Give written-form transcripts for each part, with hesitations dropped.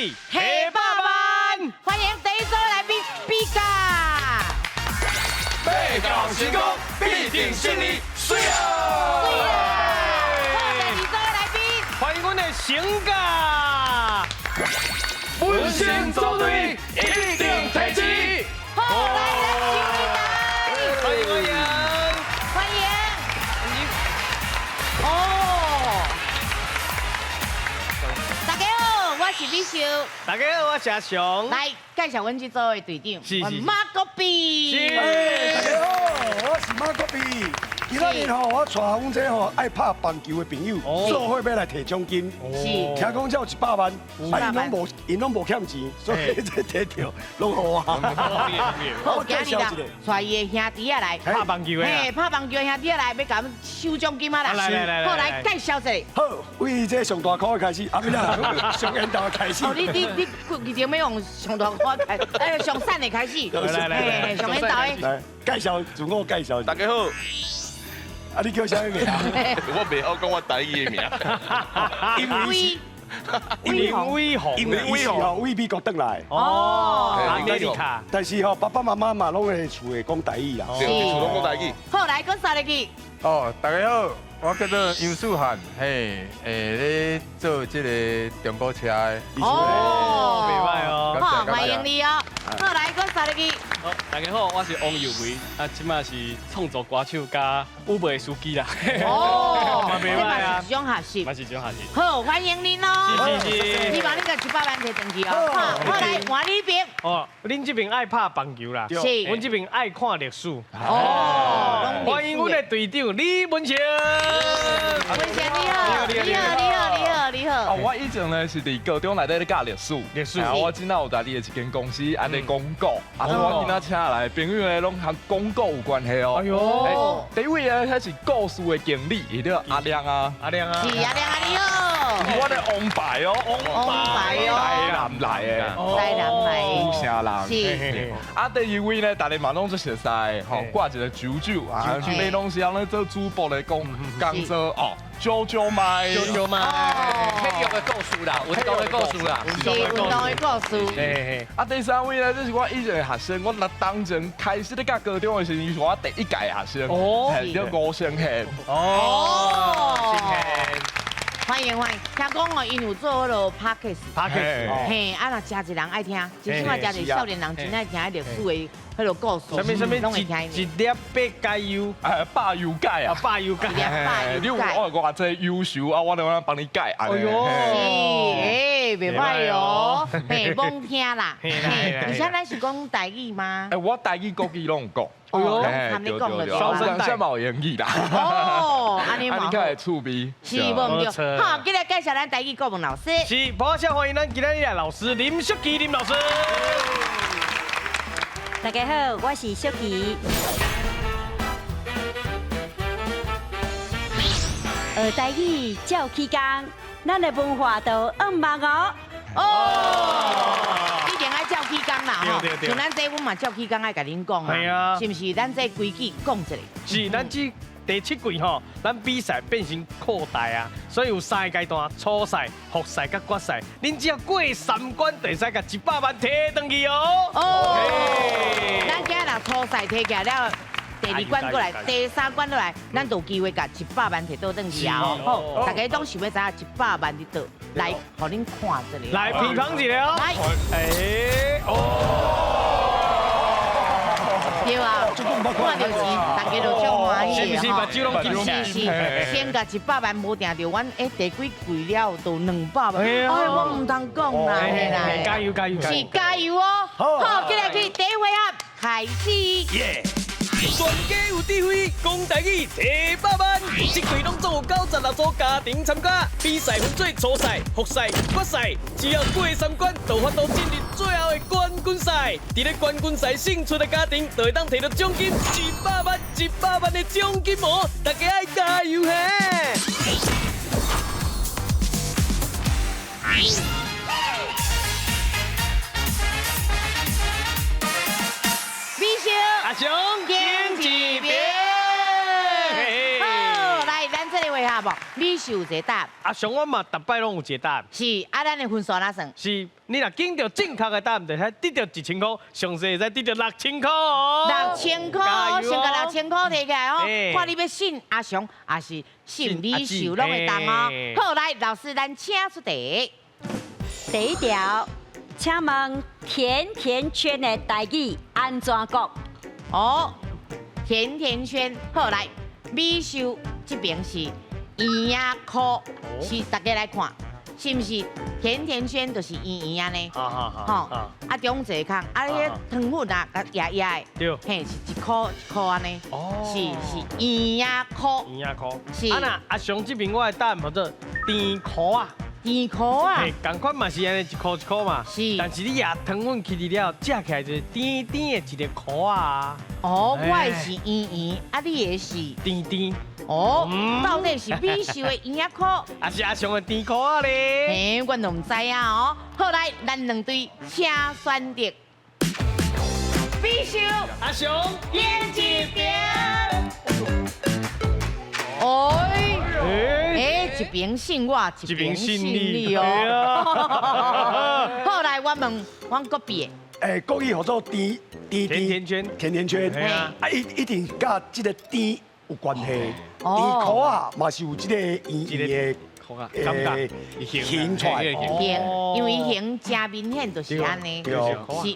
力下百万，欢迎第一组来宾比嘎。被告成功，必定胜利，水啊！好，第二组来宾，欢迎我们的成家，本身组队一定提起。好，来咱收一台，欢迎欢迎。欢迎。哦，大家好，我是李秀。大家好，我是阿雄。来介绍阮这组的队长，是是马国比。大家好，我是马国比。今仔日吼，我带阮这吼爱拍棒球的朋友，做伙要来摕奖金。是。听讲才有100万，因拢无欠钱，所以这摕到拢好我。好，今日啦，带伊的兄弟啊来拍棒球的。嘿，拍棒球的兄弟来，要甲阮收奖金啊啦。来，好，来介绍一下。好，为这上大块的开始，啊，不啦，上缘投的开始。哦，你一定要用上大块开，上散的开始。来，上缘投的。来介绍，自我介绍。大家好，啊，你叫啥名？我袂晓讲我台语的名，林威宏。因为伊是吼为美国回来，哦，阿美利卡。但是吼爸爸妈妈嘛拢会厝会讲台语啦。对，厝拢讲台语。好，来讲三个字。哦，大家好，我叫做杨素涵，嘿，咧做这个中古车的。哦，袂歹哦。好，欢迎你哦。好，来讲三个字。好，大家好，我是王佑维，啊，即马是创作歌手加 Uber 的司机啦。哦，嘛袂歹啊这嘛是一种学习。嘛是种下子。好，欢迎您哦。是。希望你个100万摕登去哦。好，来换你边。哦，恁这边爱拍棒球啦，是。阮这边爱看历史。哦，欢迎阮的队长李文成。文成你好，你好。哦，我以前呢是伫高中内底咧教历史，我今仔有在你的一间公司安尼广告，啊，所以我今仔请来朋友呢拢和广告有关系哦。哎呦，第一位呢他是故事的经理，伊叫阿亮啊。阿亮啊。是阿亮啊，你好。我的王牌哦，王牌哦。台南来的。台南来。有啥人？是。啊，第二位呢，大家嘛拢做熟悉，吼，挂一个九九啊，你拢是安尼做主播来讲做哦。JoJo麦，体育的故事啦，运动的故事啦，是运动的故事。啊，第三位呢，这是我以前的学生，我那当阵开始咧教高中的时候，是我第一届学生，叫吴胜贤。哦，欢迎。听讲哦，因有做迄落 podcast，嘿，啊，若真侪人爱听，真正真侪少年人真爱听迄历史的迄落故事，什么拢会听。一粒八加油，霸油改啊，霸油改，你有我这优秀啊，我能帮你改。哎呦，是，袂歹哦，嘿，猛听啦，嘿，而且咱是讲台语吗？我台语国语拢有讲。哎呦，含你讲了，小声下冇言语啦。哦，安尼嘛，看趣味。是无对。好，今日介绍咱台语国文老师。是，抱歉欢迎咱今日的老师林淑琪林老师。大家好，我是淑琪。学台语照起工，咱的文化都旺哦。哦，一定爱照起工啦吼，对。像咱这阮嘛照起工爱甲恁讲啊，是不是？咱这规矩讲一下。是，咱这第7季吼，咱比赛变成扩大啊，所以有3个阶段：初赛、复赛、甲决赛。恁只要过3关，就使甲100万摕登去哦。哦，咱今日若初赛摕起来了。第2关过来，第3关过来，咱就有机会甲100万摕倒转去啊！好，大家拢想要知影100万伫倒，来，互恁看一下。来，乒乓一下哦。来，对啊，看到钱，大家就足欢喜是不是？目睭拢紧是，先甲100万无定着，阮第几季了都200万，哎，我唔通讲啦，嘿啦，加油！是加油哦！好，今日去第1回合开始。全家有智慧，讲台语100万。这队拢总有96组家庭参加，比赛分做初赛、复赛、决赛。只要过3关，就法度进入最后的冠军赛。伫咧冠军赛胜出的家庭，就会当摕到奖金100万，100万的奖金哦！大家爱加油嘿！阿雄，经济边。好，来，咱这里回合不？美秀有一个答案，阿雄，我嘛逐摆拢有一个答案。是啊，咱的分数哪算？是，你若拣到正确的答案，就使得到1000块，上细会使得到6000块哦。 6000块，先个6000块摕起来哦。嘿看你要信阿雄，还是信李秀，拢会当哦。好，来，老师，咱请出题。第一条，请问甜甜圈的台语安怎讲？哦，甜甜圈，好来，美秀这边是圆呀箍，是大家来看，是不是甜甜圈就是圆圆的呢？好好好，吼，啊中一个空，啊迄糖粉啊，甲压压的，对，嘿是一箍一箍安尼，是圆呀箍，圆呀块。是啊那阿雄这边我的答案叫做甜箍啊。 甜箍啊嘿，，同款嘛是安尼一箍一箍嘛，是但是你压糖粉起嚟了，食起来就是甜甜的一个箍啊，哦，我的是圆圆，啊你的是。甜甜，哦，到底是美秀的圆呀箍？还是阿雄的甜箍啊咧？嘿，阮都唔知啊哦。好来，咱两队请选择。美秀，阿雄，演一边。哎，一边信我，一边信你哦。好来，我问，阮隔壁诶，国语叫做甜甜圈，甜甜圈，嘿啊啊，一定甲这个甜有关系。哦甜箍啊，嘛是有这个圆圆的感觉形出来。形，因为形真明显就是安尼，对是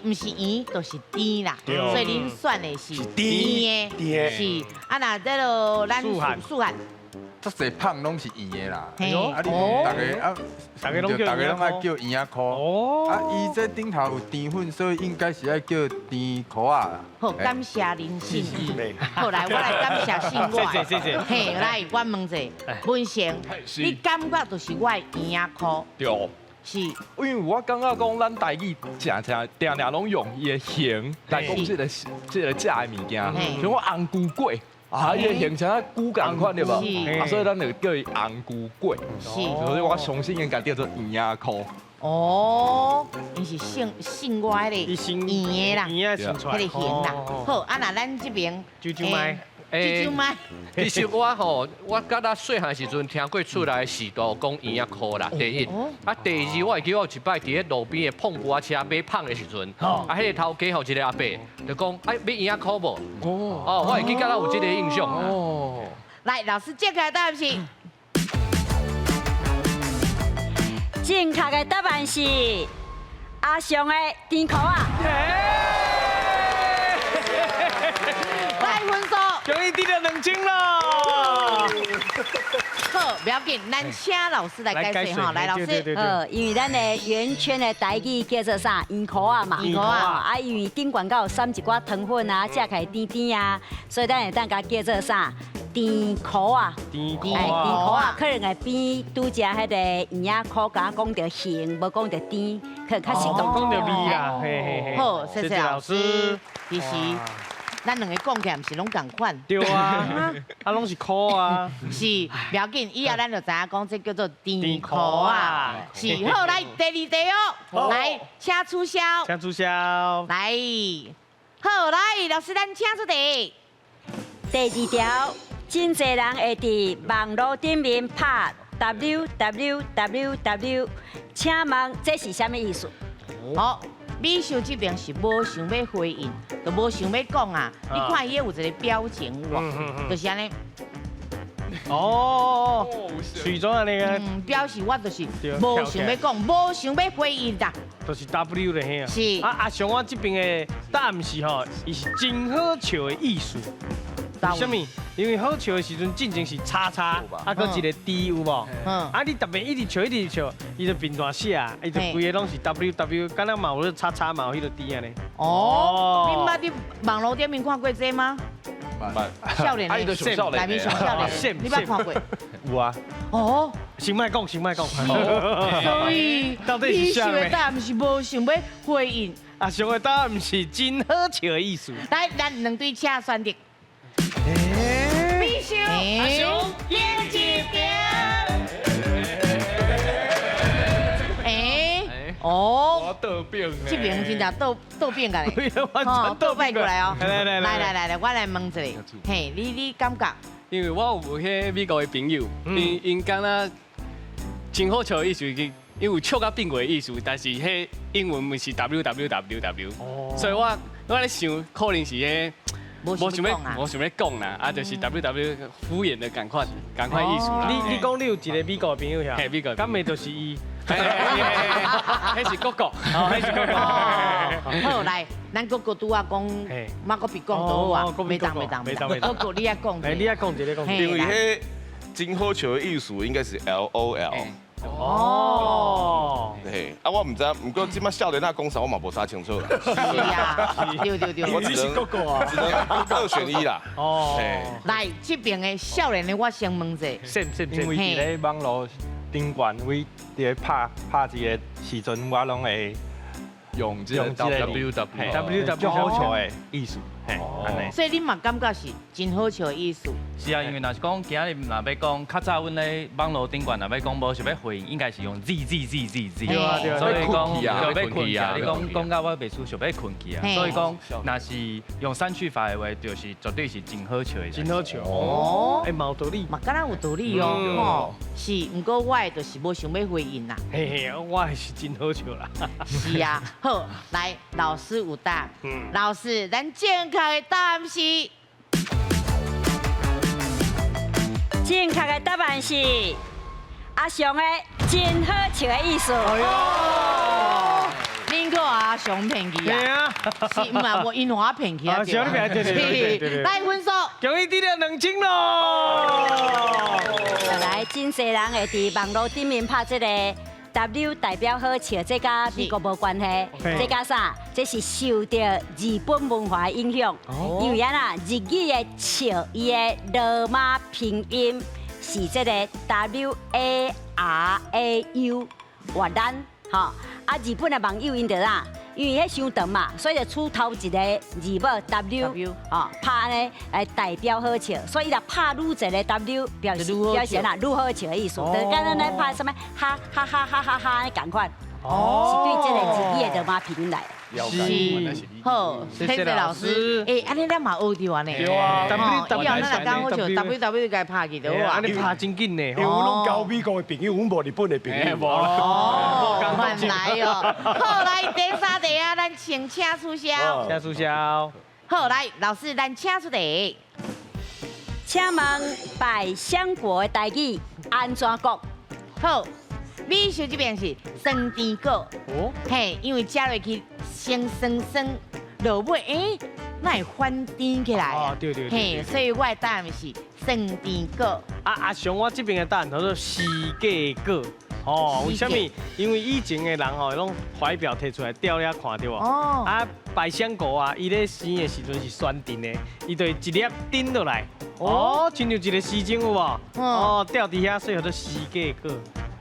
毋是圆就是甜啦，对所以恁选的是甜甜的，是啊，那这个咱素汉。足侪胖拢是圆的啦，嘿啊，你哦大家拢爱叫圆仔箍，哦啊，伊这顶头有甜粉，所以应该是爱叫甜箍啊啦。好，感谢您信义。对好来，我来感谢信我。谢谢。嘿，来，我问者，文成，你感觉就是我的圆仔箍对，是？因为我感觉讲咱台语定拢用伊的形来讲这个食的物件，像我红菇粿。啊，伊个形像菇共款对无？啊，所以咱就叫伊红菇粿。是。所以我相信应该叫做圆仔箍。哦，伊是信我的伊先圆的啦，圆仔生出来，迄个形啦。好，啊那咱这边啾啾麦，啾啾麦，其实我吼，我甲咱细汉时阵听过出来时都讲圆仔箍啦，第一。啊，第二我会记我有一摆伫咧路边的碰骨车买胖的时阵，啊，迄个头家吼一个阿伯就讲，哎，买圆仔箍无？哦，我会记甲咱有这个印象啊。哦。来，老师揭开答案是。正确的答案是阿雄的甜箍啊！来分数，终于得到2000了。好，不要紧，咱请老师来解释哈。来，老师，因为咱的圆圈的台语叫做啥？圆箍啊嘛。圆箍啊。啊，因为顶管有撒一寡糖粉啊，食起来甜甜啊，所以咱会当甲叫做啥？甜箍啊。甜箍甜箍啊。啊，可能会比拄只迄个圆仔箍，甲讲到形，无讲到甜，可能较生动。讲到味啦，嘿嘿嘿。好，谢谢老师。其实，咱两个讲起来，毋是拢共款。对啊，啊拢是箍啊。是，不要紧，以后咱就知影讲这叫做甜箍啊。是，好，来第二题哦，来，请出销。请出销。来，好，来，老师，咱请出题。第二条，真侪人会伫网络顶面拍 www， 请问这是啥物意思？好，美秀这边是无想要回应，就无想要讲啊。你看伊有一个表情网，就是安尼。哦，水中啊那个，表示我就是无想要讲，无想要回应的。就是 W 的嘿啊。是。啊，阿雄我这边的答案是吼，伊是真好笑的艺术。什么？因为好笑的时阵，进前是叉叉，啊，搁一个 D 有无？啊，你特别一直笑，伊就变大写，伊就规个拢是 WW， 敢若嘛有迄叉叉嘛有迄个 D 安尼。哦，你捌伫网络顶面看过这吗？少年的，内面上少年，你捌看过？有啊。哦，先莫讲，先莫讲。所以，到底是啥的答案是无想要回应。阿雄的答案是真好笑的艺术。来，咱两队请选择。美秀，阿雄，演一遍。哦，我倒变呢。这边真正倒变个嘞，完全倒摆过来哦。来，我来问一个，嘿，你感觉因为我有迄美国的朋友，因敢若真好笑的意思，因为笑到变过的意思，但是迄英文咪是 www， 所以我咧想，可能是迄。无想要讲啦，啊，就是 WW 敷衍的赶快意思啦。你讲你有一个美国朋友呀？嘿，美国，咁咪就是伊。迄是哥哥，迄是哥哥。好来，咱哥哥拄啊讲，马国比讲倒啊，没当。哥哥你也讲，你也讲一个讲。因为迄真好笑的艺术应该是 LOL。哦，对，啊，我唔知，不过即摆少年仔讲啥，我嘛无啥清楚啦。是啊，对，我只能2选1啦。哦，来这边的少年的，我先问者，因为伫咧网络顶管位伫咧拍一个时阵，我拢会用这个 WW 真好笑的艺术，安尼。所以你嘛感觉是真好笑的艺术。是啊，因为若是讲今日若要讲，较早阮咧网络顶管若要讲无想要回应，应该是用 Z。对啊，所以讲要要困去啊，你讲到我袂出想要困去啊，所以讲若是用删去法的话，就是绝对是真好笑的。真好笑哦，哎，有道理，嘛敢若有道理哦，吼，是，不过我的就是无想要回应啦。嘿，我也是真好笑啦。是啊，好，来，老师有答案。老师，咱正确的答案是。正确的答案是阿翔的真好笑的艺术。哎呦，恁个阿翔骗去啊？是唔系我因我骗去啊？小你对。来分数，终于得了2000咯。来，真侪人会伫网络顶面拍这个 W 代表好笑，这甲美国无关系，这甲啥？这是受到日本文化的影响，因为啊日语的笑，伊的罗马拼音是这个 WARAU 越南，吼啊日本的网友因着啦，因为迄伤长嘛，所以就出头一个字母 W， 吼拍呢来代表好笑，所以伊就拍愈一个 W 表示啦愈好笑的意思，就跟咱来拍什么哈哈哈哈哈哈的共款，是对这个日语的罗马拼音来。是，好，谢谢老师。哎，安尼咱嘛学着安尼。对啊，以后咱若讲好笑 ，WW 该拍去就好啊。安尼拍真紧呢。因为拢交美国的朋友，阮无日本的朋友。哦，原来哦。好，来第三题啊，咱请出销。请出销。好，来老师，咱请出题。请问百香果的台语安怎讲？好。美术这边是酸甜果，嘿，因为加落去先酸酸，落尾那会翻甜起来啊，对，嘿，所以我的答案是酸甜果。阿雄，我这边的答案叫做四季果。哦，为什么？因为以前的人吼，拢怀表摕出来吊了看到无？哦。啊，百香果啊，伊咧生的时阵是酸甜的，伊就一粒顶落来。哦，亲像一个丝巾有无？哦，吊伫遐，所以叫做四季果。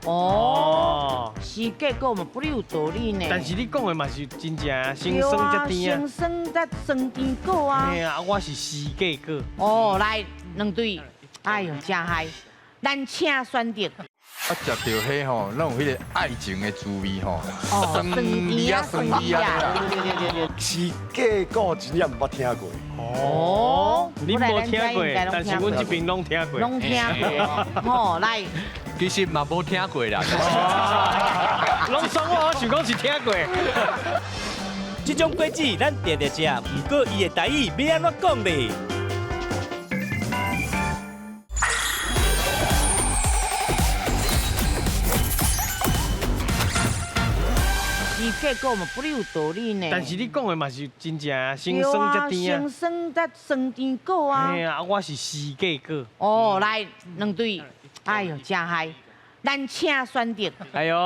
哦，是结果嘛，不哩有道理呢。但是你讲的嘛是真正先酸才甜啊，先酸才酸甜果啊。嘿啊，我是四季果。哦，来2对，哎呦，真嗨！咱请选择。我食到迄吼，那种迄个爱情的滋味吼，酸甜啊，酸甜啊，对。是假果真也唔捌听过。哦，你无听过，但是阮这边拢听过。拢听过，吼，来。其实嘛无听过啦，拢爽我想讲是听过。这种果子咱常常食，不过伊的台语要安怎讲咧？是结果嘛，不哩有道理呢。但是你讲的嘛是真正先酸才甜啊。先酸才酸甜果啊。嘿啊，我是四季果。哦，来2对。哎呦，真嗨！咱请选择。哎呦，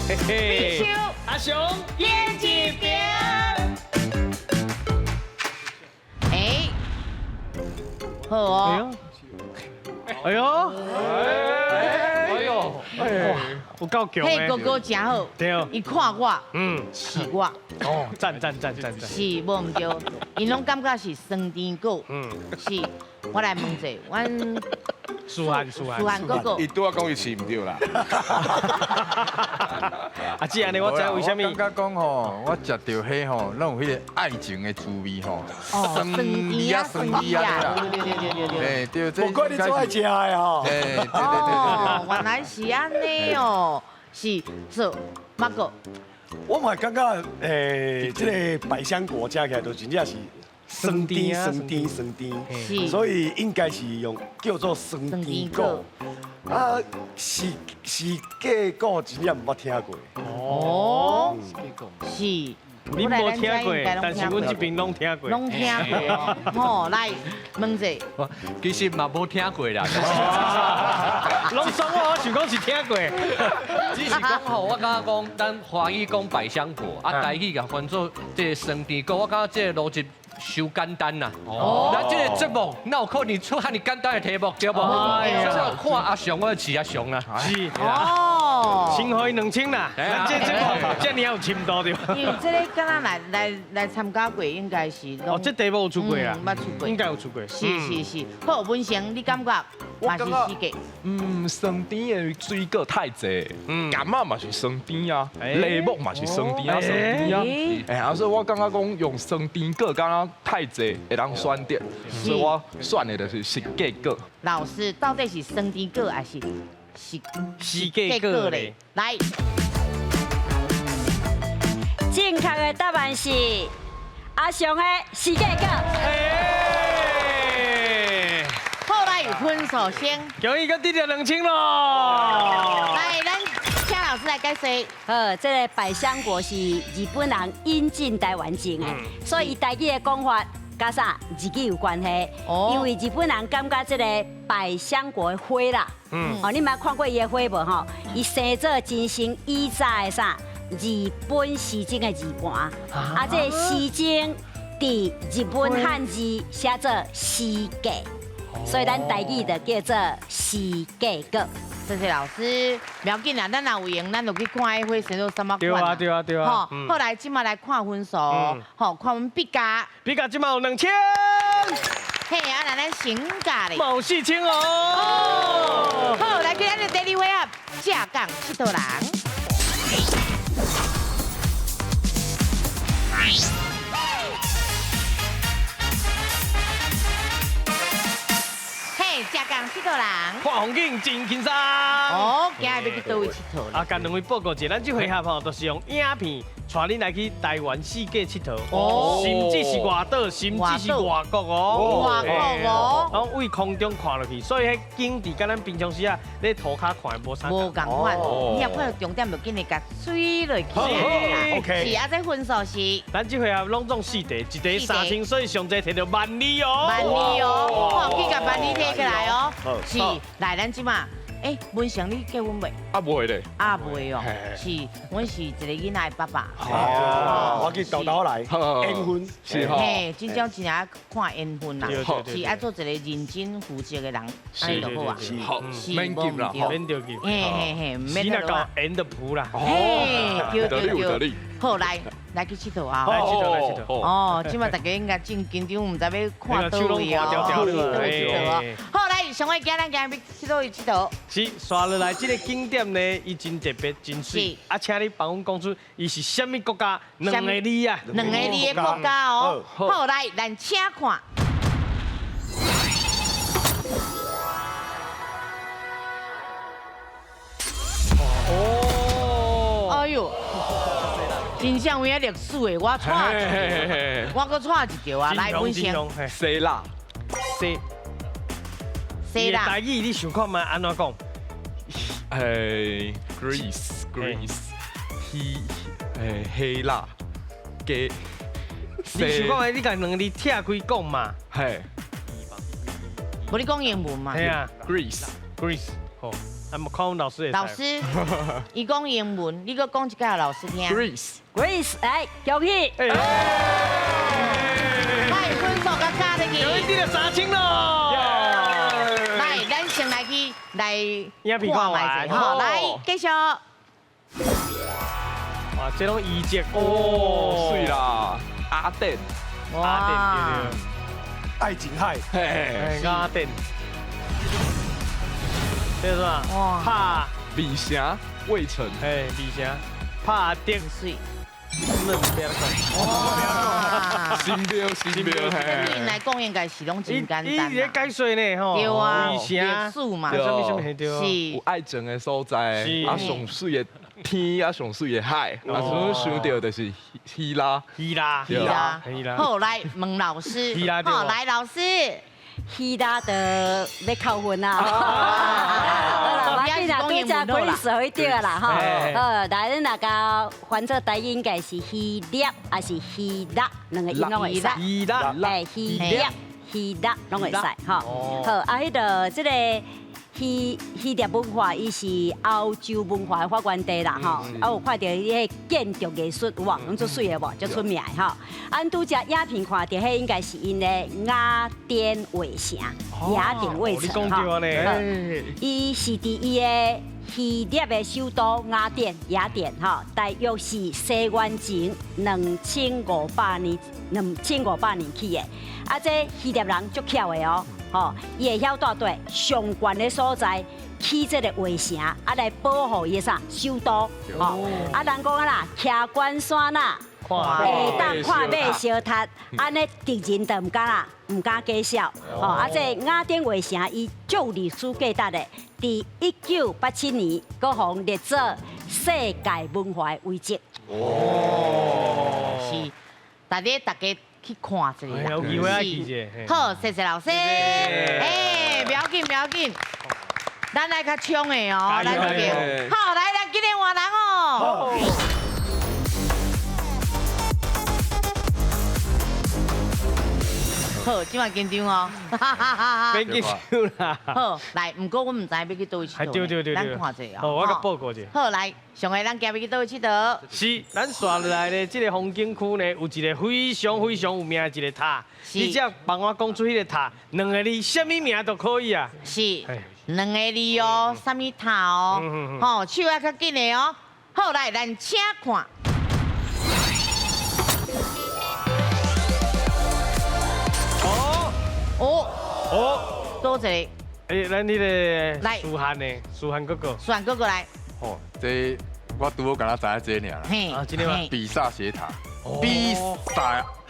嘿嘿。美秀、阿雄、燕子饼。好哦。哎呦，有够强嘿，哥哥真好。对。伊看我，是我。哦，赞。是无唔对，因拢感觉是酸甜果。是。我来问者，阮舒涵哥哥，伊拄仔讲伊饲唔对啦。子安尼，我知为什么？我感觉讲吼，我食到迄吼，那种迄个爱情的滋味吼，酸甜啊，酸甜啊，哎，对，不怪你最爱食的哦。哎，对。哦，原来是安尼哦，是做马哥。我嘛感觉这个百香果加起来都真正是酸甜、酸甜、酸甜，所以应该是用叫做酸甜果。啊，是假果真正唔捌听过。哦，是。你无听过，但是阮这边拢听过。拢听过，吼，来问者。其实嘛无听过啦。拢爽我想讲是听过。只是讲吼，我感觉讲，咱华语讲百香果，啊，台语甲翻做这个酸甜果，我感觉这个逻辑伤简单啦。哦。咱这个节目哪有可能出遐尼简单的题目，对不？只要看阿雄，我饲阿雄啦。是。哦。先互伊2000啦，咱这节目这么有深度对吧？因为这个敢若来参加过，应该是。哦，这题目有出过啦。捌出过。应该有出过。是。好，文成，你感觉？我感觉，酸甜的水果太济，柑仔嘛是酸甜啊，梨木嘛是酸甜啊，酸甜啊，哎，所以我感觉讲用酸甜果敢若太济会当选择，所以我选的就是假果。老师，到底是酸甜果还是假果嘞？来，正确的答案是阿雄的是假果。后来有分数先，恭喜个得到2000咯！来，咱请老师来解释。这个百香果是日本人引进台湾种的，所以台语的讲法甲啥日语有关系。因为日本人感觉这个百香果的花啦，你捌看过伊的花无吼？伊生做真成以早的啥日本时钟的字盘，啊，这个时钟伫日本汉字写做时价。所以咱台语就叫做时价果。谢谢老师，不要紧啦，咱若有闲，咱就去看迄花生做什么款。对啊。好，后来今麦来看分数，好，看阮毕加。毕加今麦有2000。嘿，啊，来咱升价咧。毛4000哦。好，来去咱的第2回合，下港佚佗人。下港佚佗人，看风景真轻松。哦，今日要去倒位佚佗咧？啊，甲两位报告一下，咱这回合吼，都是用影片带恁来去台湾世界佚佗。哦，甚至是外岛，甚至是外国哦。外国哦。然后为空中看落去，所以迄景致跟咱平常时啊，咧涂骹看的无啥。无共款，你若看到重点就紧日甲水落去。OK。是啊，这分数是。咱这回合拢总4题，一题3000，所以上侪摕到120哦。120哦，哇，去甲120摕起来哦。是，来咱即马。文成，你结婚未？未咧。未哦，是，阮是一个囡仔的爸爸。我去豆豆来缘分，是吼。嘿，真正真正看缘分啦，是爱做一个认真负责的人，安尼就好啊。是，免急啦，免着急。嘿，免得到缘的谱啦。嘿，对。好，来去佚佗啊！来佚佗。哦，即马大家应该正紧张，唔知要看倒位哦。好，来，上位今咱今日去倒位佚佗。是，刷落来这个景点呢，伊真特别，真水。啊，请你帮阮讲出，伊是什么国家？2个字啊？2个字的国家哦。好，来，咱请看。哦。哎呦！真像有影历史的，我带，我搁带一条啊，来分享。西啦，西啦。台语你想看嘛？安怎讲？Greece，希腊，你想看你甲2个字拆开讲嘛？嘿。无你讲英文嘛？系啊 ，Greece，好。看阮老师老师，伊讲英文，你搁讲一个老师听。Greece， 来，恭喜！快分数甲加入去。有一点3000咯。来，咱先来去来影片看完，好，来继续。哇，这种遗迹哦，水啦，阿典，对。爱琴海，阿典。这是啥？哇！怕李霞、魏晨，李霞。拍得水。嫩不要讲。新标，对因来讲应该是拢真简单伊在解说呢吼，对啊，为啥？数嘛，什么对？有爱情的所在，啊上水的天，啊上水的海，啊所想到就是希腊。好，来问老师，好，来老师。希拉的要扣分啊！好啦，我今日对只可以水对啦哈。来，咱大家翻做台语应该是希腊还是希腊，两个音拢会使。希腊，希腊拢会使哈。好，啊，迄个这个。希腊文化，伊是欧洲文化的发源地啦，吼。啊，有看到伊迄建筑艺术，有无？拢做水的无？足出名的吼。按拄只影片看到，迄应该是因的雅典卫城，雅典卫城哈。伊是伫伊的希腊的首都雅典哈，大约是西元前2500年起的。啊，这希腊人足巧的哦。吼，伊会晓带队上悬的所在起这个卫城，啊来保护伊啥首都。吼，啊人讲啊啦，徛关山啦，会当看马烧塔，安尼敌人就唔敢假笑。吼，啊这雅典卫城伊足历史价值的，伫1987年，佮互列做世界文化遗迹。是，大家去看一下啦，有机会啊，记者。好，谢谢老师。不要紧，咱来较冲的哦，咱这边。好，来，咱今天换人哦。好，今晚紧张哦。别紧张啦。好，来，不过我唔知要去倒位佚佗。对，咱看一下哦。我甲报告者。好，来，上个咱今日要去倒位佚佗？是，咱刷落来的这个风景区呢，有一个非常有名的一个塔。你只要帮我讲出迄个塔，两个字，什么名都可以啊。是，两个字哦，什么塔哦？吼，手要较紧的哦。好，来，咱请看。多一个。咱迄个舒涵哥哥。舒涵哥哥来。哦，这我拄好敢若知影这尔啦。嘿，今天吗？比萨斜塔。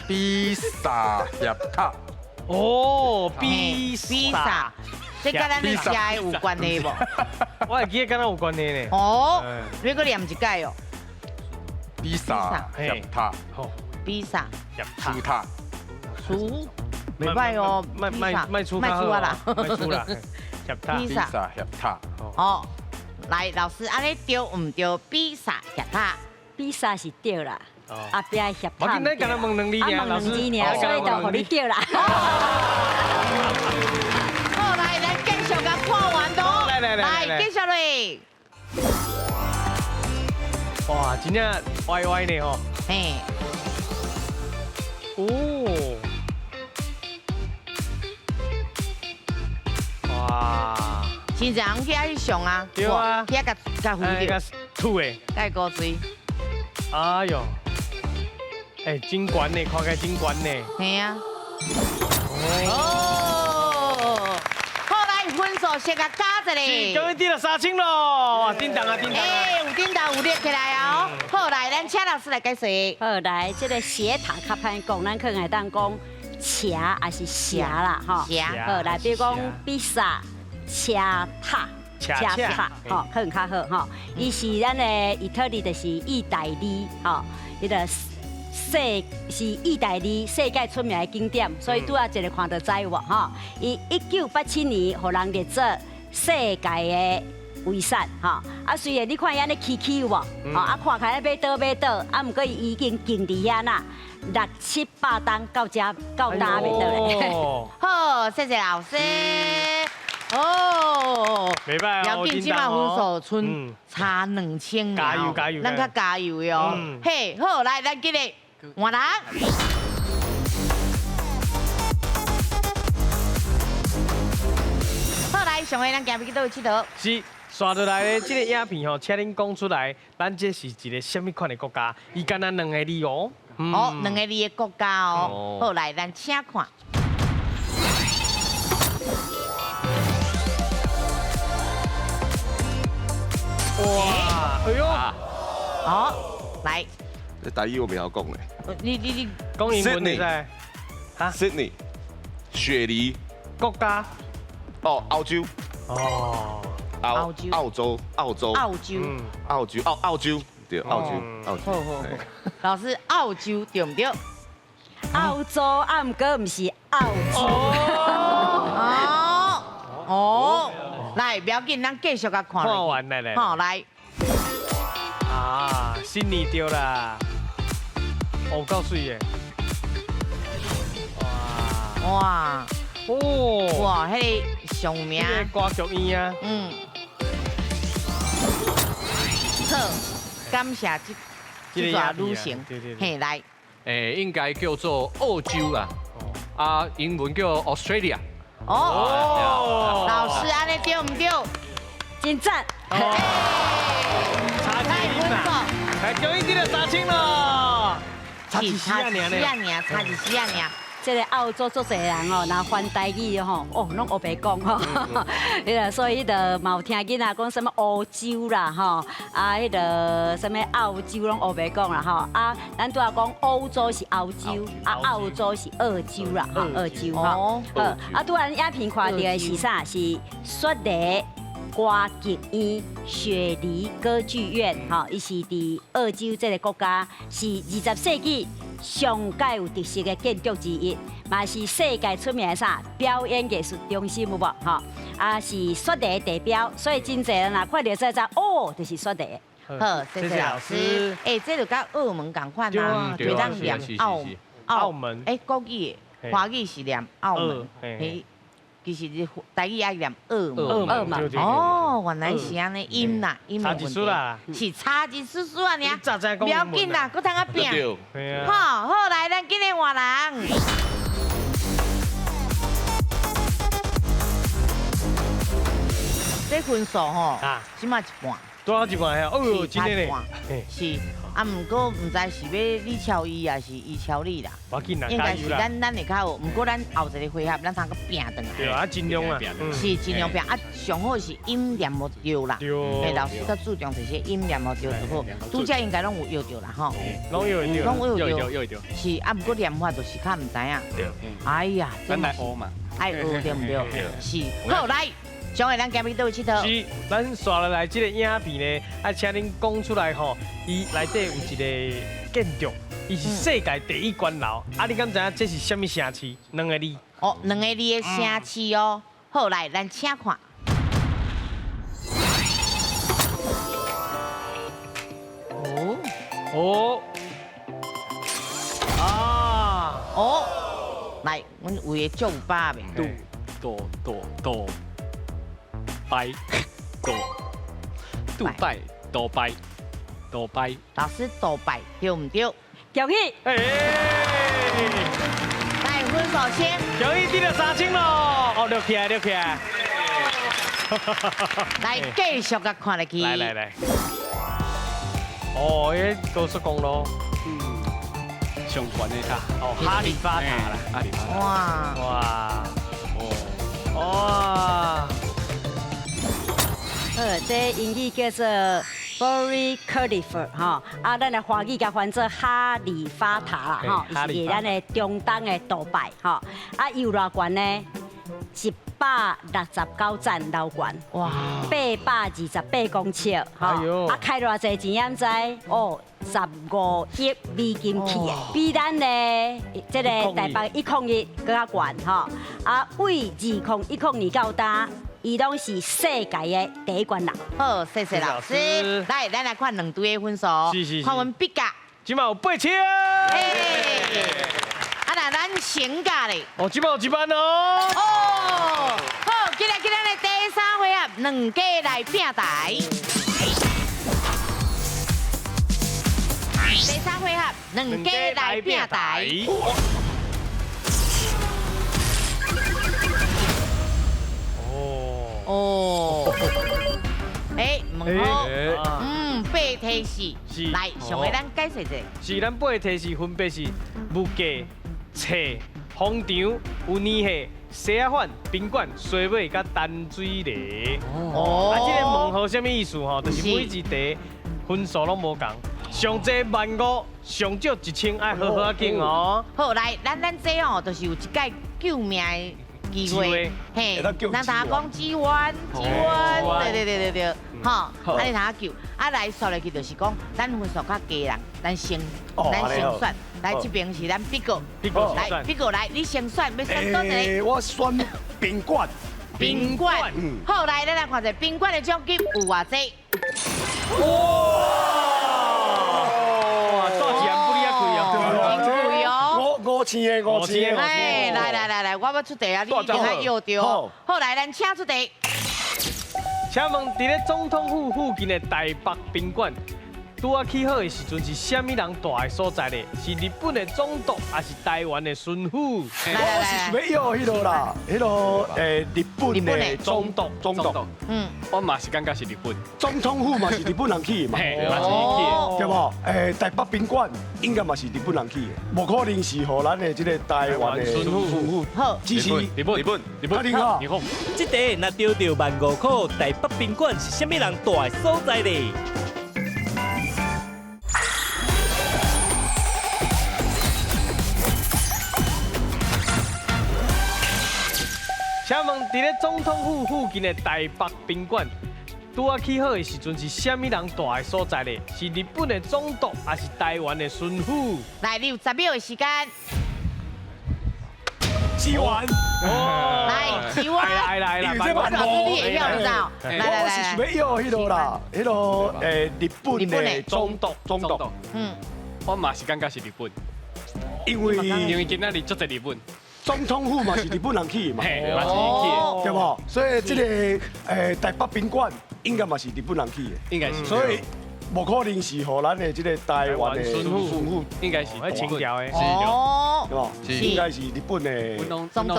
比萨斜塔。哦，比萨。这跟咱的吃的有关系无？我会记得跟咱有关系呢。哦，你搁念一解哦。比萨斜塔。好。比萨。斜塔。苏。袂歹哦，卖出啊啦，卖出啦，比萨斜塔。哦，来老师，安尼对唔对？比萨斜塔，比萨是对啦，后壁斜塔。我今日跟他问两字尔，老师，所以就互你对啦。好，来，咱继续甲看完咯。来，继续嘞。哇，真正歪呢吼。嘿。哦。哇！真正去遐去上啊，对啊，去遐甲飞着，吐诶，甲高水。哎呦，真悬呢，看起来真悬呢。嘿啊。哦。好，来分数先甲加一个。终于跌了3000咯，哇，叮当啊！有叮当有列起来哦。好，来，咱请老师来解释。好，来，这个斜塔较歹讲，咱可能会当讲。斜还是斜啦，哈。斜。好，来，比如讲比萨斜塔，吼，可能较好哈。伊是咱的意大利，就是意大利，吼，伊个是意大利世界出名的景点，所以拄啊一个看到知有无，吼。伊1987年互人列做世界的遗产，吼。啊，虽然你看伊安尼起有无，吼，啊看起来要倒，啊，毋过伊已经建伫遐啦。6、700吨到达袂倒咧。好，谢谢老师。哦，袂歹哦，要紧，即摆分数剩差2000。加油！咱较加油哟。嘿，好，来，咱今日换人。好，来，上回咱今日去倒位佚佗？是。刷落来的这个影片吼，请恁讲出来，咱这是一个什么款的国家？伊敢若两个字哦。哦，两个字的国家哦。好，来，咱请看。哇，哎呦，好，来，这台语我不晓讲嘞。你讲英文你在？哈 ？Sydney， 雪梨，国家？哦，澳洲。哦，澳洲，对，澳洲。好。老师，澳洲对唔对？澳洲啊，唔过唔是澳洲。哦，来，不要紧，咱继续甲看。看完了嘞。好，来。啊，悉尼对啦。哦，够水耶。哇。哦。哇，迄个上名。歌剧院啊。好，感谢这座旅行。嘿，来。应该叫做澳洲啦，英文叫 Australia。哦，老师安尼对唔对？真赞。差几分啦？终于得到3千了。差几时啊？差几时啊？这个澳洲做侪人哦，若翻台语吼，哦，拢学白讲吼。迄个所以就嘛有听囡仔讲什么澳洲啦吼，啊，迄个什么澳洲拢学白讲啦吼，啊，咱拄仔讲欧洲是澳洲，啊，澳洲是澳洲啦，吼，澳洲吼。好，啊，拄仔影片看到的是啥？是雪梨歌剧院雪梨歌剧院，吼，伊是伫澳洲这个国家，是20世纪上界有特色的建筑之一，嘛是世界出名的啥表演艺术中心有无？吼，啊是雪梨地标，所以真侪人啊看到这只哦，就是雪梨。好，谢谢老师。这就甲澳门共款啊，就当念澳门。国语华语是念澳门，其实台语爱念澳门。哦，原来是安尼音啦，音的问题是差一丝丝啊，尔，不要紧啦，搁通啊拼。好，好来，咱今日换人。这分数吼，起码1半。多少一半呀？哦哟，真的嘞。是，啊，不过唔知是要你敲伊，还是伊敲你啦。应该是咱会较好，不过咱后一个回合，咱通个拼转来。对啊，尽量啊。是尽量拼，啊，上好是音念无对啦。对。老师较注重这些音念无对就好。拄则应该拢有摇着啦，吼。拢有摇。拢有摇。是，啊，不过念法就是较唔知影。对。哎呀，咱来学嘛。爱学对唔对？是。好来。将来咱今日倒去佗。是，咱刷落来这个影片呢，啊，请恁讲出来吼，伊内底有一个建筑，伊是世界第一关楼。啊，你敢知影这是什么城市？2个字。哦，2个字的城市哦。好来，咱请看。来，阮为的足巴面。杜拜，老师杜拜对唔对？恭喜！来分手先，恭喜得到3千咯！哦，录起来。来继续甲看落去。来。哦，迄高速公路，上悬的塔，哈利法塔啦，哇。这英语叫做 Burj Khalifa 哈，啊，咱的华语甲翻做哈利法塔啦，哈，伊是咱的中东的杜拜，哈，啊，有偌悬呢？169层楼悬，哇，828公尺，哈，啊，开偌济钱敢知？哦，15亿美金起的，比咱的这个台北101更较悬，哈，啊，为2012到今。伊拢是世界的第一关人。好，谢谢老师。来，咱来看2队的分数。是。看阮比价，即马有8千。啊，那咱成价咧。哦，即马有1万哦。哦，好，今日的第3回合，2家来拼台。第3回合，2家来拼台。哦，问好，8题是，来，上个咱解释者。是咱8题是分别是物价、册、风场、有年戏、西仔饭、宾馆、水尾甲淡水梨。哦，啊，这个问号什么意思吼？就是每一题分数拢无共，上济15000，上少1000，爱好好啊紧哦。好，来，咱这哦，就是有一届救命的机会，嘿，咱头讲支援，对，吼，安尼头救，啊来说落去就是讲，咱分数较低人，咱先选，来这边是咱BIGO，来BIGO来，你先选，要选倒一个？我选宾馆。宾馆，好，来，咱来看下宾馆的奖金有偌济？哇，大钱不离啊贵哦，真贵哦5000。哎，来，我要出题啊，你一定要要着。好，来，咱请出题。请问，伫咧总统府附近的台北宾馆，拄啊起好的时阵是虾米人住的所在咧？是日本的总督，还是台湾的巡抚？我是想要迄个啦，迄个日本的总督。我嘛是感觉是日本。总统府嘛是日本人起的嘛，嘛是伊对无？台北宾馆应该嘛是日本人起的，无可能是互咱的这个台湾的巡抚。好，支持日本。你好。这题若丢到15000块，台北宾馆是虾米人住的所在咧？请问，伫咧总统府附近的台北宾馆，拄啊起好的时阵是虾米人住的所在咧？是日本的总督，还是台湾的巡抚？来，你有10秒的时间。支援。来，支援。来，你会晓唔知道？来，我是想要迄个啦，迄个日本的总督。我嘛是感觉是日本，因为今仔日足侪日本。总统府嘛是日本人起的嘛，嘛是伊对无？所以这个台北宾馆应该嘛是日本人起的，应该是。所以无可能是互咱的这个台湾的巡抚，应该是情调的，哦，对无？应该是日本的总督。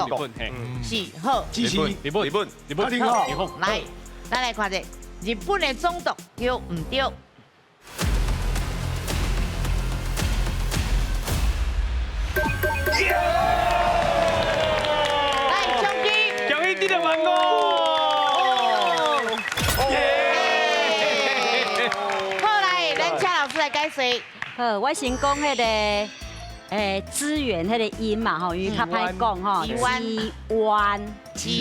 是好，支持日本。你好，来，咱来看者日本的总督对唔对？来，奖金你就问我。好，来，咱请老师来解释。好，我先讲迄个资源迄个音嘛吼，因为较歹讲吼，支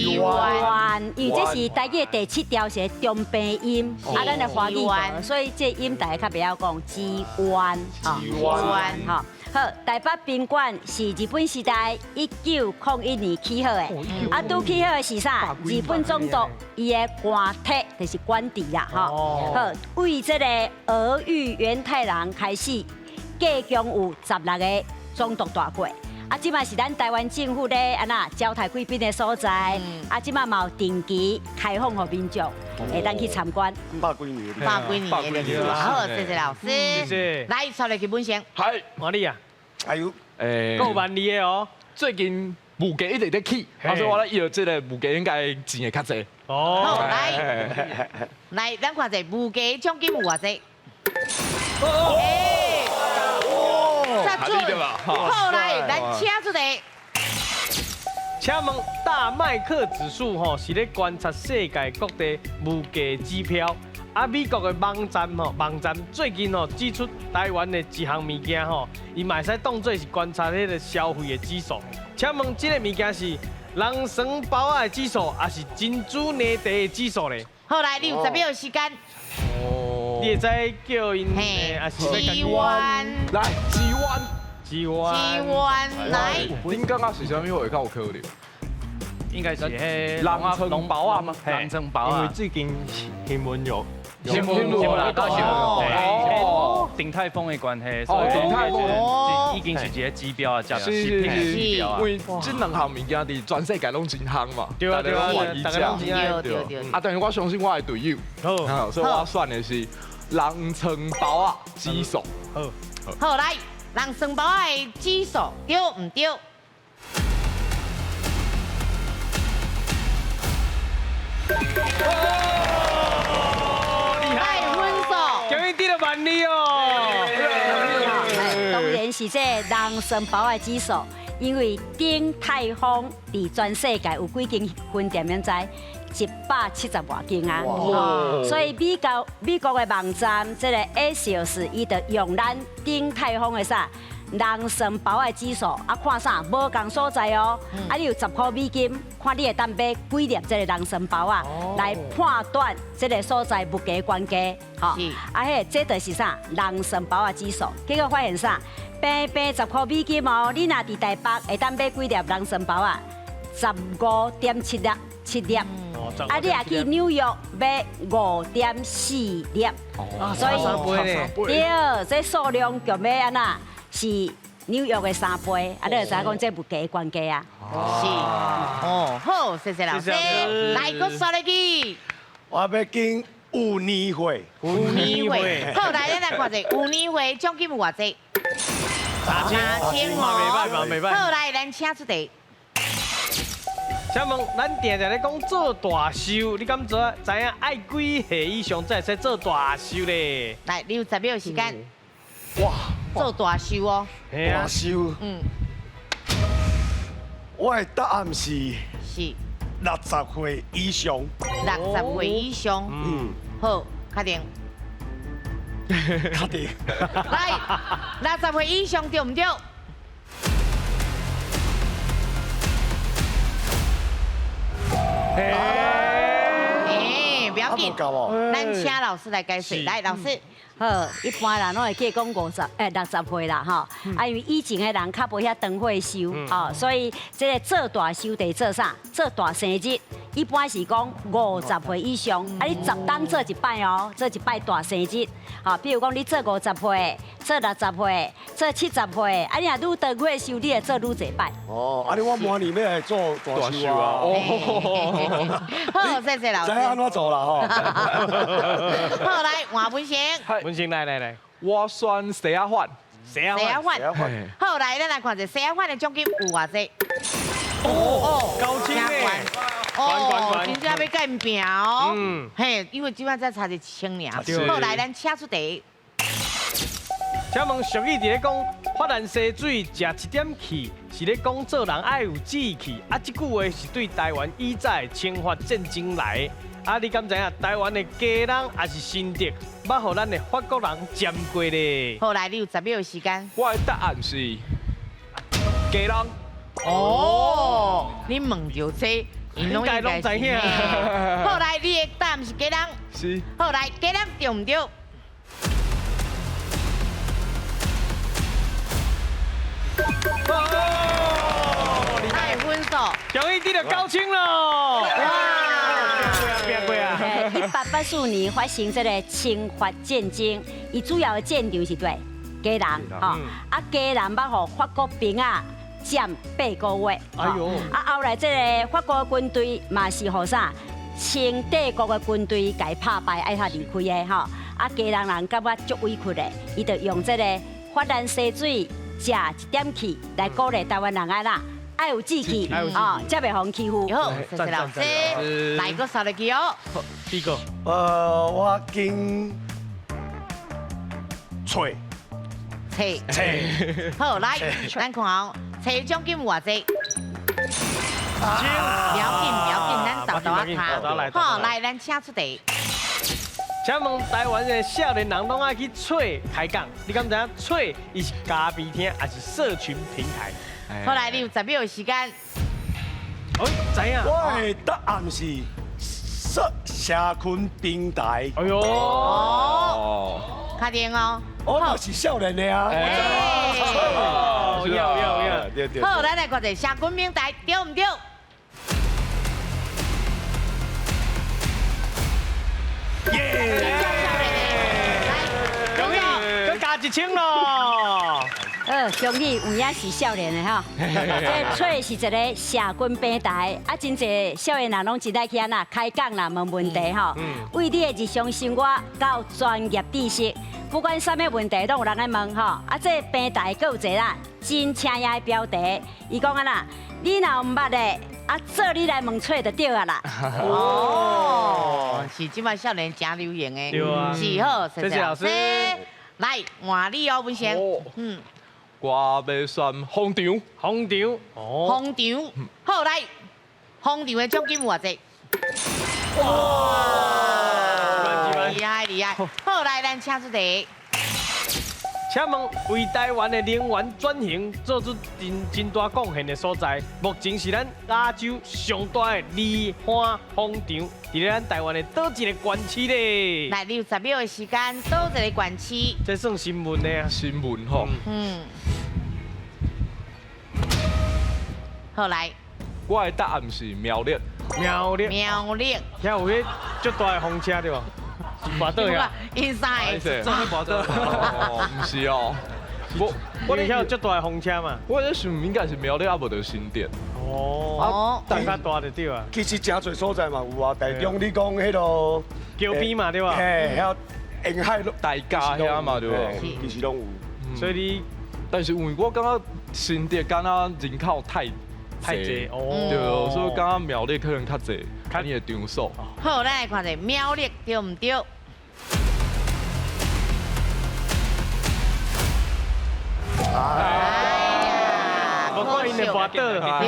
援，因为这是台语第7条是中平音，啊，咱的华语无，所以这音大家较袂晓讲支援，吼。好，台北宾馆是日本时代1901年起好的，啊，拄起好的是啥？日本总督伊的官邸就是官邸啦，吼。好，为这个俄语元太郎开始，计共有16个总督大过。啊，即嘛是咱台湾政府咧，安那招待贵宾的所在。啊，即嘛嘛有定期开放给民众，会当去参观。100几年的历史，好，谢谢老师。谢谢。来，收来基本上。係，我你啊，还有够万里的哦。最近物价一直在起，所以我咧以为这个物价应该钱会较济。好，来，咱看者物价奖金有偌济？好，来，咱请出题。请问大麦克指数吼是咧观察世界各地物价指标，啊美国的网站最近吼指出台湾的一项物件吼，伊嘛会使当做是观察迄个消费的指数。请问这个物件是人参包仔的指数，还是珍珠奶茶的指数咧？好，来，你有10秒的时间。你会使叫因还是支援？来，支援来。恁刚刚是啥物会较有可能？应该是迄人参包啊吗？人参包啊，因为最近新闻有啦，高雄鼎泰丰的关系，所以鼎泰丰已经是一个指标啊，是因为这2项物件伫全世界拢真夯嘛，对啊，对。啊，但是我相信我的队友，所以我选的是人参包啊指数。好，来，人参包的指数对唔对？来分数，终于得了万里哦！当然是这人参包的指数，因为鼎泰丰伫全世界有几间分店免知， 170外斤啊！所以美国的网站这个 ASIOS 伊就用咱鼎泰丰的啥人参包的指数啊，看啥无共所在哦。啊，你有10块美金，看你会当买几粒这个人参包啊，来判断这个所在物价关系。吼，啊，这就是啥人参包的指数。结果发现啥？平10块美金哦，你若伫台北会当买几粒人参包啊？15.7粒。啊，你也去纽约买5.4粒。所以对，这数量就要安那？是纽约的3倍，啊，你就知影讲这物价关系啊。是，好，谢谢老师。来个刷来去。我要经有年会。好，来咱来看者有年会奖金有偌济？3000哦。袂歹。好，来咱请出题。请问，咱定定咧讲做大寿，你敢知影爱几岁以上才会使做大寿咧？来，你有10秒时间。哇！做大寿哦。大寿。我的答案是60岁以上。60岁以上。好，确定。确定。来，60岁以上对唔对？不要紧，咱请老师来解释。来，老师。好，一般人拢会记讲60岁啦，吼。啊，因为以前的人较无遐长岁寿，哦，所以这个做大寿得做啥？做大生日，一般是讲50岁以上。啊，你10当做一摆哦，做一摆大生日。好，比如讲你做50岁，做60岁，做70岁，啊，你若愈长岁寿，你会做愈侪摆。哦，啊，你我明年要来做大寿啊！哦，好，谢谢老师。知安怎做啦吼？好，来换文成。文成来，我选西亚饭。西亚饭。好，来咱来看者西亚饭的奖金有偌济？高清诶！真正要干拼哦。嘿，因为即摆才差1000尔。好，来咱请出题。请问俗语伫咧讲发烂溪水食一点气，是咧讲做人爱有志气。啊，这句话是对台湾以早清发战争来。啊，你敢知影台湾的家人也是心德，捌互咱的法国人占过咧？好，来，你有10秒时间。我的答案是家人。哦，你问着这，应该拢知影。好，来，你的答案是家人。是。好，来，家人对唔对？太分数，终于得到高清了！哇！1884年发生这个清法战争，伊主要的战场是对家人，吼，啊家人捌互法国兵啊占8个月，哎呦！啊后来这个法国军队嘛是互啥？清帝国的军队甲伊拍败，爱他离开的吼，啊家人感觉足委屈的，伊就用这个发烂溪水食一点气来鼓励台湾人啊啦。爱有志气，哦，才袂互欺负。好，谢谢老师。来个扫落去哦。第个，我经吹。好，来，咱看哦，吹奖金偌济？不要紧，咱豆豆啊看。好，来，咱请出题。请问台湾的少年人拢爱去吹开讲，你敢知影吹伊是咖啡厅还是社群平台？好，来，你有10秒时间。知影。我的答案是社群平台。哎呦，确定哦。我嘛是少年的啊。有。好，咱来看者社群平台对唔对？耶！恭喜，佮加1000咯。恭喜有影是少年的吼，这吹是一个社群平台，啊，真侪少年人拢一来去安那开讲啦，问问题吼，为你的日常生活到专业知识，不管啥物问题都有人来问吼，啊，这平台佫有一个啦，真请呀的标题，伊讲啊啦，你若唔捌的，啊，做你来问吹就对啊啦。哦，是即摆少年真流行的，对啊，是好，谢谢老师。来，换你哦，文成。我要选红场。红场，好来，红场的奖金偌济？厉害厉害！好，来咱请出题。请问为台湾的能源转型做出真大贡献的所在，目前是咱亚洲上大的离岸风场，伫咱台湾的倒一个县市咧？来，你有10秒的时间，倒一个县市。这算新闻的啊。新闻吼。嗯。好来。我的答案是苗栗。苗栗。苗栗。遐有迄足大的风车对吧？跋倒呀。inside。做咩跋倒？哦，唔是哦。我哋遐有足大的风车嘛。我在想应该是苗栗啊，无到新店。哦。大较大就对啊。其实真侪所在嘛有啊，台中你讲迄落桥边嘛对吧？嘿，遐沿海大家遐嘛对吧？其实拢有。所以你，但是因为我感觉新店敢若人口太济哦，对，所以感觉苗栗可能较济，看你的场所。好，咱来看者苗栗对唔对？哎呀，我看因的跋倒了。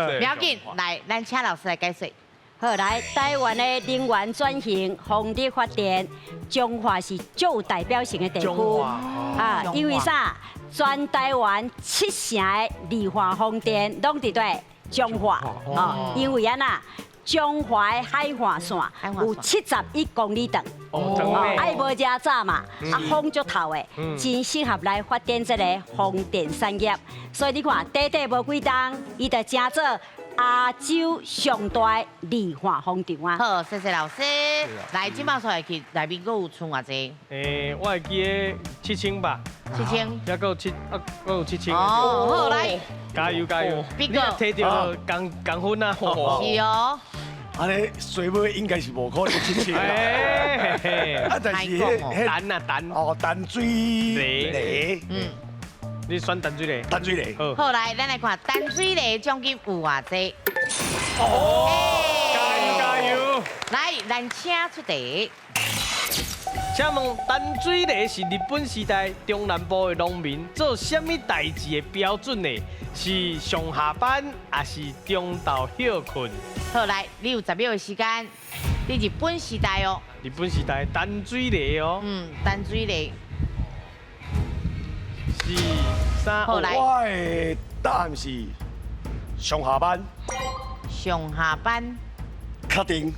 对，不要紧，来，咱请老师来解说。好，来，台湾的能源转型、风力发展，中华是最有代表性的地区啊，因为啥？全台湾7成的离岸风电拢伫对中华哦，因为安那中华的海岸线有71公里长，爱无遮早嘛，啊风足透的，真适合来发展这个风电产业。所以你看，短短无几冬，伊就成做亚洲上大的离岸风场啊！好，谢谢老师。来，今麦出来去内面佫有剩偌济？我会记得7000吧。7000，还佫有7000。哦，好来，加油加油！你若摕到共分啊！是哦。安尼水尾应该是无可能7000啦。啊，但是淡啊淡。哦，淡水梨。你选淡水梨。淡水梨。好来，咱来看淡水梨奖金有偌济？哦，加油加油！来，咱请出题。请问淡水梨是日本时代中南部的农民做什么代志的标准呢？是上下班还是中昼休困？好来，你有10秒的时间。你日本时代哦。日本时代淡水梨哦。淡水梨。4、3。好来。我的答案是上下班。上下班。确定。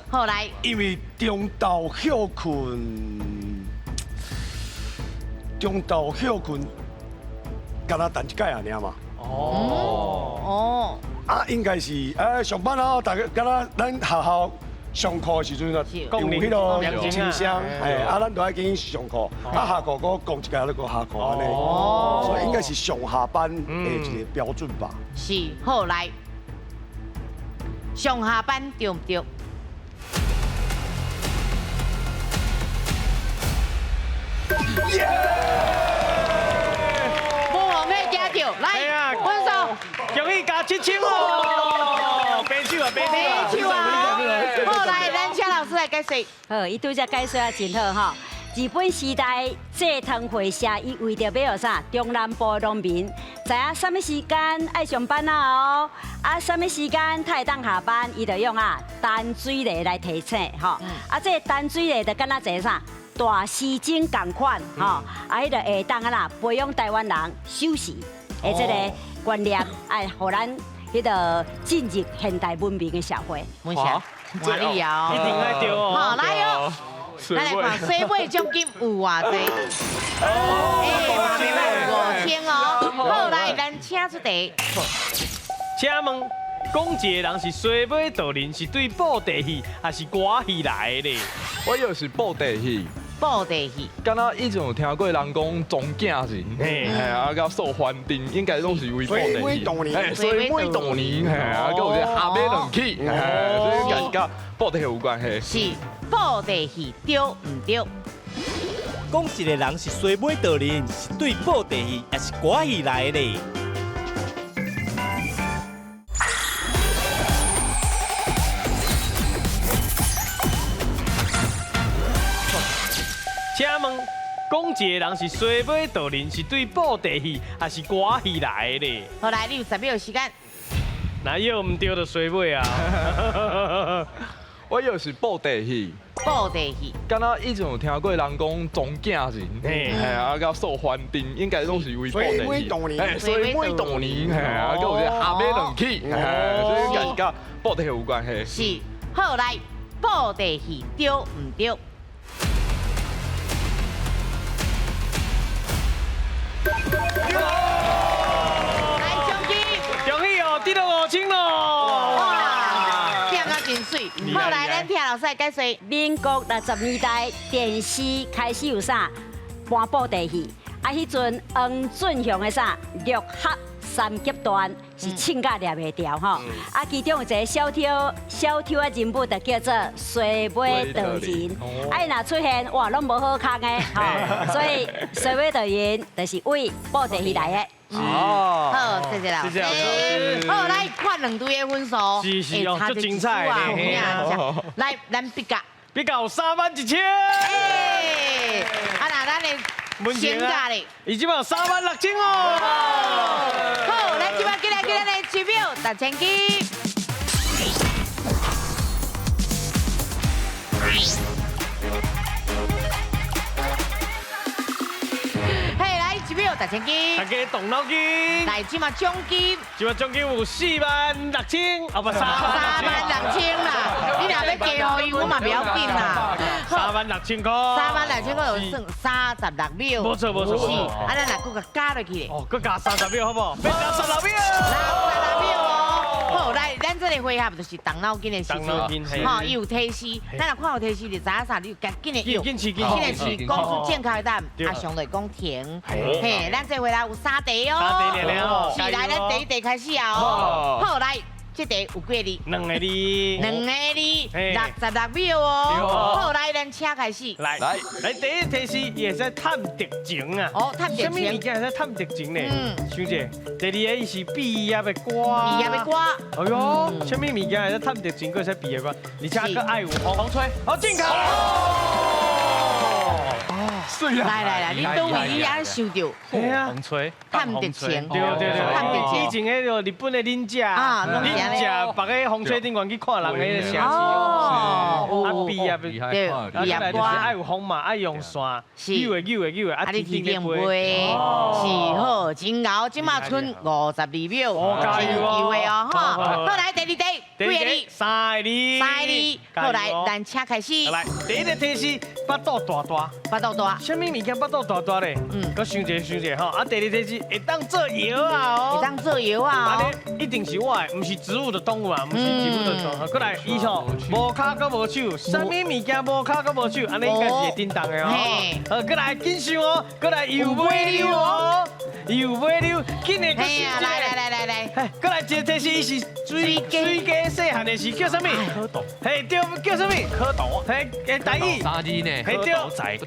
好来。因为中昼休困，敢若等一届啊，尔嘛。哦。啊，应该是上班后，大家敢若咱学校上课的时阵啊，用迄个清香，咱都爱紧上课，下课我讲一下那个下课安尼，所以应该是上下班的一个标准吧。是，好来，上下班对唔对？无王咩惊到，来，分数，恭喜加7000哦！白手啊，白手啊！好来，咱请老师来解释。好，伊拄则解说啊真好哈。日本时代制糖会社，伊为着要学啥？中南部农民知影什么时间爱上班啊？哦，啊，什么时间他会当下班？伊就用淡水梨来提醒吼。啊，这淡水梨就敢若一个啥？大丝巾同款吼，啊，迄个下当培养台湾人守时的这个观念，哎，互咱迄个进入现代文明的社会。文祥，华丽哦，一定爱对哦。好，来哟。咱来看水尾奖金有偌济？5000哦。好，来，咱请出题。请问，讲一个人是水尾渡人，是对布袋戏还是歌戏来的？我以为是布袋戏。布袋戏。敢若以前有听过人讲总镜人，啊，甲受欢迎，应该拢是为布袋戏。水尾渡人，水尾渡人，啊，佮有一个下尾两起，所以甲布袋戏有关系。是布袋戏对唔对？讲一个人是水尾渡人，是对布袋戏还是歌戏来的？请问，讲一个人是水尾渡人，是对布袋戏还是歌戏来的？好来，你有10秒时间。那又唔对就水尾啊！我又是布袋戏。布袋戏。敢若以前有听过人讲总囝人，系啊，甲受欢迎，应该拢是为布袋戏。所以每当年，系啊，佮有一个下尾两起，所以应该是甲布袋戏有关系。是，好来，布袋戏对唔对？来，奖金，恭喜哦，得到5000咯！哇，变啊真水。好来，咱听老师解说。民国60年代电视开始有啥播布袋戏，啊，迄阵黄俊雄的啥六合三级段是唱甲抓袂掉吼，啊，其中有一个小挑的人物就叫做水尾道人，啊，伊若出现哇，拢无好康的吼，所以水尾道人就是为布袋戏来的。哦，好，谢谢老师。谢谢老师。好，来看两队的分数，是哦，足精彩的。来，咱比较31000。哎，啊那咱的先价咧，已经有36000哦。好，咱即摆进来咱的指标1000支。1000支，大家动脑筋。来，即马奖金，即马奖金有46000，啊不36000啦。你若要加予伊，我嘛不要紧啦。36000块。36000块有算36秒。没错。是，啊，咱若搁加落去咧。哦，搁加30秒好不好？变成16秒。60秒哦。好，来，咱这个回合就是动脑筋的时阵，吼，伊有提示，咱若看有提示，就知影啥，你就紧的用，紧的试，讲出正确的答案，啊，上来讲停。嘿，咱这回来有3题哦。3题了。是，来，咱第一题开始啊。好，来。这题有几个2个字，66秒哦。好，来，咱请开始。来，第一提示也是探特情啊。哦，探特情。什么物件是探特情呢？想者，第二个是毕业的歌。毕业的歌。哎呦，什么物件是探特情，佫是毕业歌，而且佫爱有风吹。好，正确。来，你倒位你也想到？对啊，风吹，探特情。对。以前迄个日本的忍者，忍者别个风吹顶悬去看人个城市哦。啊，毕业对，毕业歌爱有风嘛，爱用线，扭的，啊，你天天飞，是好，真牛，即马剩52秒，真有机会哦，哈。好，来第二题，几个字？3个字。好，来，咱请开始。来，第一个提示，巴肚大大。巴肚大。什么物件巴肚大大咧？搁想者吼，啊，第二提示会当做药啊哦。会当做药啊哦。一定是我的，唔是植物的动物啊，唔是植物的动物。过来，伊吼无脚搁无手，什么物件无脚搁无手，安尼应该是会叮当的哦。过来，紧想哦，过来又尾溜哦，又尾溜，紧的搁想一个。来，过来一个提示，伊是水鸡细汉的是叫什么？蝌蚪。嘿，对，叫什么？蝌蚪。嘿，台语。3字呢？嘿，对。蚪仔，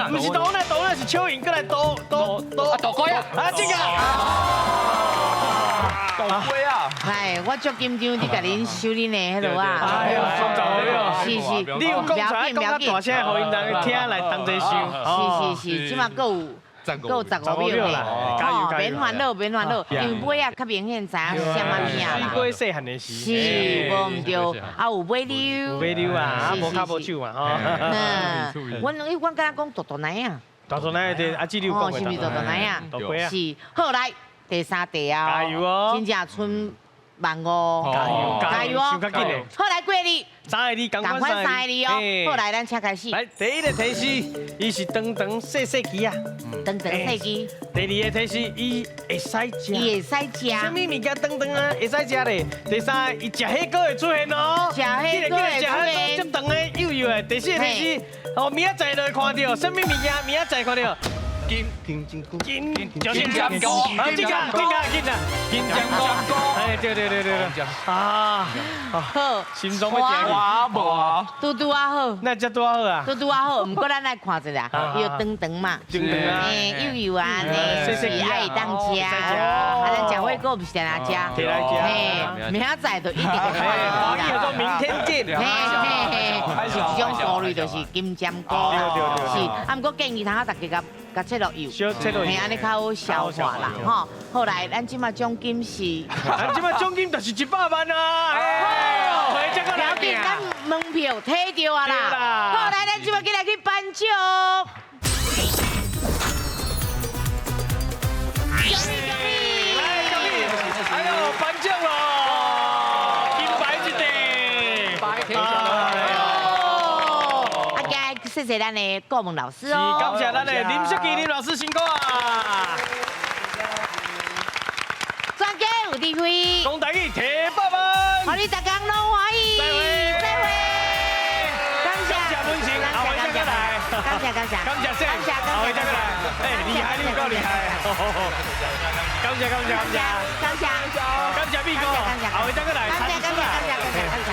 不是蚪仔是蚯蚓，过来蚪龟啊！啊，这个。蚪龟啊！哎，我足紧张，你甲恁修恁的迄落啊。哎呦，松走了。是，你有讲出来，讲较大声，互因人听来当真想。是，即马够有15秒啦，加油！免烦恼，因为尾啊较明显知影是啥物啊。水鸡细汉的时。是，无唔对，啊有尾溜啊，无脚无手嘛吼。阮敢若讲大奶啊。大奶的阿姊你有讲过？是毋是大奶啊？是，好来第3题啊。加油哦！真正剩15。加油！想较紧的。好来过你。3个字，赶快3个字哦。好来，咱请开始。来，第一个提示，伊是长细鸡啊。长细鸡。第二个提示，伊会使食。伊会使食。什么物件长啊？会使食咧？第3个，伊食迄个会出现哦。食迄个会出现。这长的幼的。第4个提示，哦，明仔载就会看到。什么物件？明仔载看到。金针菇，金针菇，啊，金针菇，哎，对，啊，好，心中要惊无，拄啊好，那只拄好啊，拄啊好，不过咱来看一下，伊长嘛，幼啊，是爱当食，啊，咱食火锅不是来食，明仔载就一定会看到啦，明天见，是这种顾虑就是金针菇，是，啊，不过建议大家大家甲切落油，小切落油，安尼较好消化啦，吼。后来咱即马奖金是，咱即马奖金就是100万啊！哎，回这个来给咱门票摕着啊啦。后来咱即马进来去颁奖。哎呦，颁奖咯！金牌一块，白天谢谢咱的顾问老师哦，感谢咱的林淑琪林老师辛苦啊！专家有智慧，讲台语提100万，好你大家拢欢喜，再会，感谢温馨，后回再过来，感谢，感谢谢，后回再过来，哎，厉害，你有够厉害，感谢，感谢，蜜哥，后回再过来，感谢。